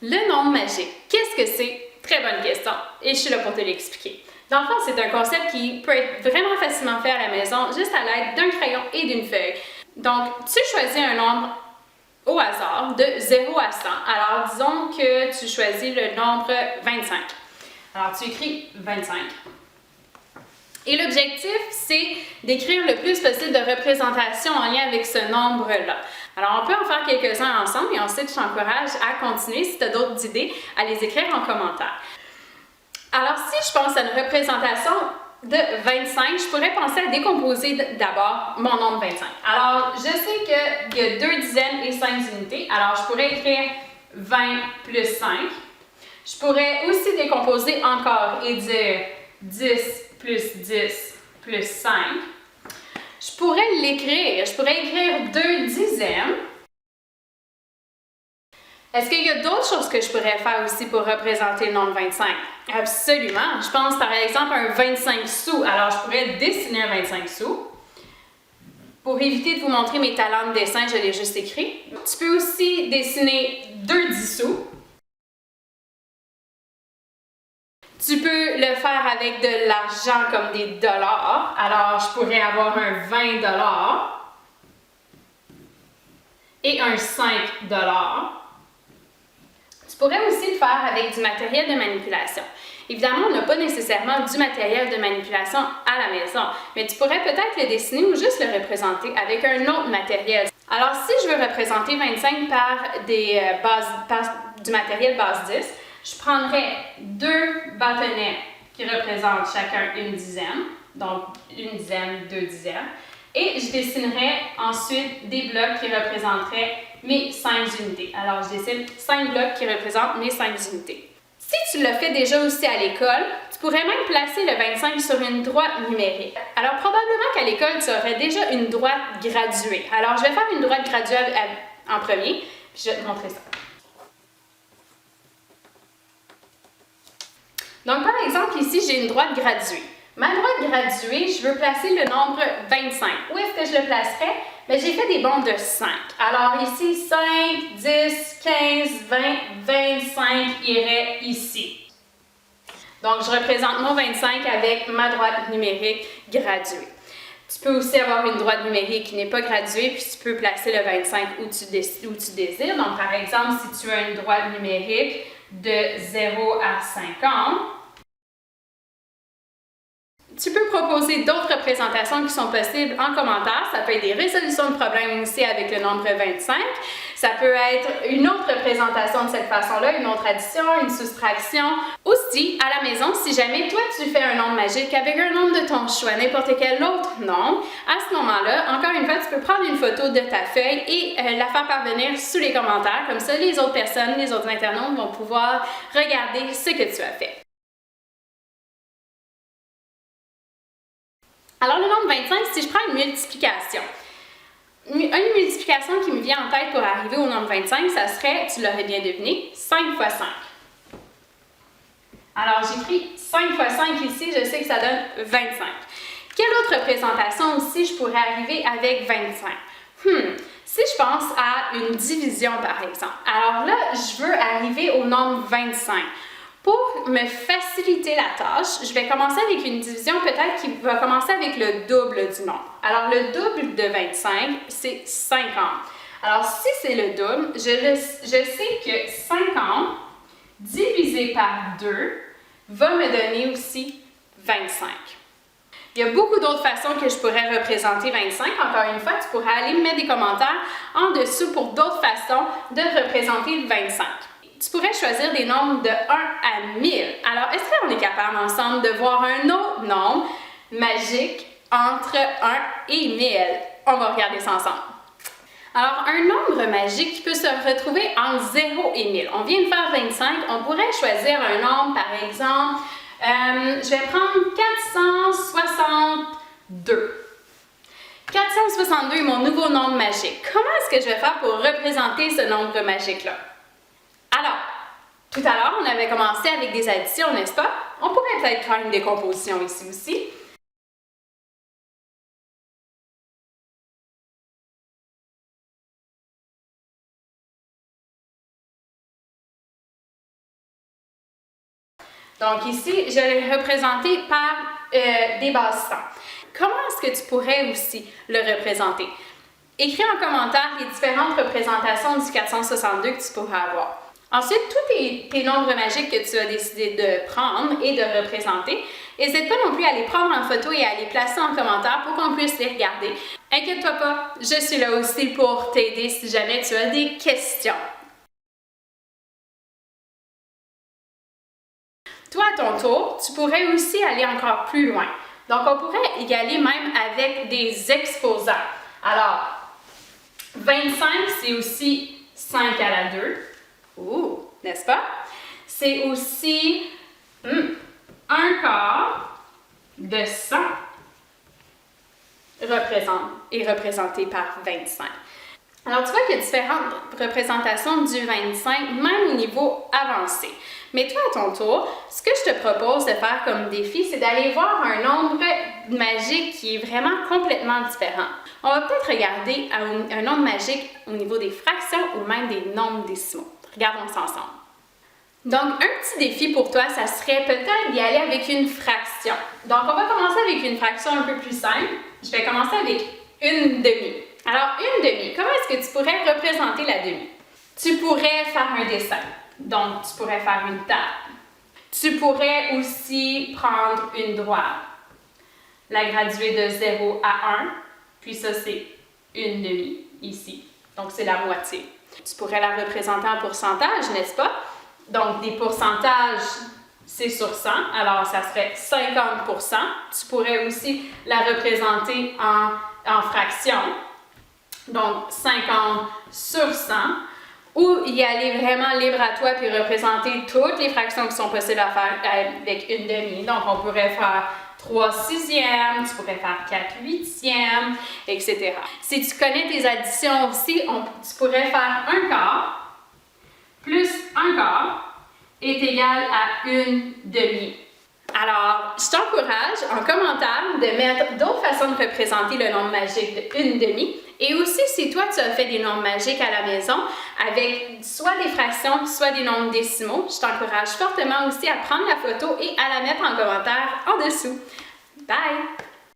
Le nombre magique, qu'est-ce que c'est? Très bonne question et je suis là pour te l'expliquer. Dans le fond, c'est un concept qui peut être vraiment facilement fait à la maison juste à l'aide d'un crayon et d'une feuille. Donc, tu choisis un nombre au hasard de 0 à 100. Alors, disons que tu choisis le nombre 25. Alors, tu écris 25. Et l'objectif, c'est d'écrire le plus possible de représentations en lien avec ce nombre-là. Alors, on peut en faire quelques-uns ensemble et ensuite, je t'encourage à continuer, si tu as d'autres idées, à les écrire en commentaire. Alors, si je pense à une représentation de 25, je pourrais penser à décomposer d'abord mon nombre 25. Alors, je sais qu'il y a 2 dizaines et 5 unités. Alors, je pourrais écrire 20 plus 5. Je pourrais aussi décomposer encore et dire 10 plus 10 plus 5. Je pourrais l'écrire. Je pourrais écrire 2 dizaines. Est-ce qu'il y a d'autres choses que je pourrais faire aussi pour représenter le nombre 25? Absolument. Je pense par exemple à un 25 sous. Alors, je pourrais dessiner un 25 sous. Pour éviter de vous montrer mes talents de dessin, je l'ai juste écrit. Tu peux aussi dessiner 2 10 sous. Tu peux le faire avec de l'argent comme des dollars. Alors, je pourrais avoir un 20 dollars et un 5 dollars. Tu pourrais aussi le faire avec du matériel de manipulation. Évidemment, on n'a pas nécessairement du matériel de manipulation à la maison, mais tu pourrais peut-être le dessiner ou juste le représenter avec un autre matériel. Alors, si je veux représenter 25 par du matériel base 10, je prendrais 2 bâtonnets qui représentent chacun une dizaine, donc une dizaine, 2 dizaines, et je dessinerais ensuite des blocs qui représenteraient mes 5 unités. Alors, je dessine 5 blocs qui représentent mes 5 unités. Si tu l'as fait déjà aussi à l'école, tu pourrais même placer le 25 sur une droite numérique. Alors, probablement qu'à l'école, tu aurais déjà une droite graduée. Alors, je vais faire une droite graduée en premier, puis je vais te montrer ça. Donc, par exemple, ici, j'ai une droite graduée. Ma droite graduée, je veux placer le nombre 25. Où est-ce que je le placerais? Bien, j'ai fait des bandes de 5. Alors ici, 5, 10, 15, 20, 25 irait ici. Donc, je représente mon 25 avec ma droite numérique graduée. Tu peux aussi avoir une droite numérique qui n'est pas graduée, puis tu peux placer le 25 où tu désires. Donc, par exemple, si tu as une droite numérique de 0 à 50, tu peux proposer d'autres représentations qui sont possibles en commentaire. Ça peut être des résolutions de problèmes aussi avec le nombre 25. Ça peut être une autre représentation de cette façon-là, une autre addition, une soustraction. Aussi, à la maison, si jamais toi tu fais un nombre magique avec un nombre de ton choix, n'importe quel autre nombre, à ce moment-là, encore une fois, tu peux prendre une photo de ta feuille et la faire parvenir sous les commentaires. Comme ça, les autres personnes, les autres internautes vont pouvoir regarder ce que tu as fait. Alors, le nombre 25, si je prends une multiplication, une multiplication qui me vient en tête pour arriver au nombre 25, ça serait, tu l'aurais bien deviné, 5 fois 5. Alors, j'écris 5 fois 5 ici, je sais que ça donne 25. Quelle autre représentation aussi je pourrais arriver avec 25? Si je pense à une division, par exemple, alors là, je veux arriver au nombre 25. Pour me faciliter la tâche, je vais commencer avec une division peut-être qui va commencer avec le double du nombre. Alors, le double de 25, c'est 50. Alors, si c'est le double, je sais que 50 divisé par 2 va me donner aussi 25. Il y a beaucoup d'autres façons que je pourrais représenter 25. Encore une fois, tu pourrais aller me mettre des commentaires en dessous pour d'autres façons de représenter le 25. Tu pourrais choisir des nombres de 1 à 1000. Alors, est-ce qu'on est capable ensemble de voir un autre nombre magique entre 1 et 1000? On va regarder ça ensemble. Alors, un nombre magique qui peut se retrouver entre 0 et 1000. On vient de faire 25, on pourrait choisir un nombre, par exemple, je vais prendre 462. 462 est mon nouveau nombre magique. Comment est-ce que je vais faire pour représenter ce nombre magique-là? Alors, tout à l'heure, on avait commencé avec des additions, n'est-ce pas? On pourrait peut-être faire une décomposition ici aussi. Donc ici, je l'ai représenté par des bases 100. Comment est-ce que tu pourrais aussi le représenter? Écris en commentaire les différentes représentations du 462 que tu pourrais avoir. Ensuite, tous tes nombres magiques que tu as décidé de prendre et de représenter, n'hésite pas non plus à les prendre en photo et à les placer en commentaire pour qu'on puisse les regarder. Inquiète-toi pas, je suis là aussi pour t'aider si jamais tu as des questions. Toi, à ton tour, tu pourrais aussi aller encore plus loin. Donc, on pourrait y aller même avec des exposants. Alors, 25, c'est aussi 5 à la 2. Ouh, n'est-ce pas? C'est aussi un quart de 100 représenté par 25. Alors, tu vois qu'il y a différentes représentations du 25, même au niveau avancé. Mais toi, à ton tour, ce que je te propose de faire comme défi, c'est d'aller voir un nombre magique qui est vraiment complètement différent. On va peut-être regarder un nombre magique au niveau des fractions ou même des nombres décimaux. Regardons ça ensemble. Donc, un petit défi pour toi, ça serait peut-être d'y aller avec une fraction. Donc, on va commencer avec une fraction un peu plus simple. Je vais commencer avec une demi. Alors, une demi, comment est-ce que tu pourrais représenter la demi? Tu pourrais faire un dessin. Donc, tu pourrais faire une table. Tu pourrais aussi prendre une droite, la graduer de 0 à 1, puis ça, c'est une demi, ici. Donc, c'est la moitié. Tu pourrais la représenter en pourcentage, n'est-ce pas? Donc, des pourcentages, c'est sur 100, alors ça serait 50%. Tu pourrais aussi la représenter en fractions, donc 50 sur 100. Ou y aller vraiment libre à toi puis représenter toutes les fractions qui sont possibles à faire avec une demi. Donc, on pourrait faire 3 sixièmes, tu pourrais faire 4 huitièmes, etc. Si tu connais tes additions aussi, tu pourrais faire un quart plus un quart est égal à une demi. Alors, je t'encourage en commentaire de mettre d'autres façons de représenter le nombre magique de une demi. Et aussi, si toi, tu as fait des nombres magiques à la maison avec soit des fractions, soit des nombres décimaux, je t'encourage fortement aussi à prendre la photo et à la mettre en commentaire en dessous. Bye!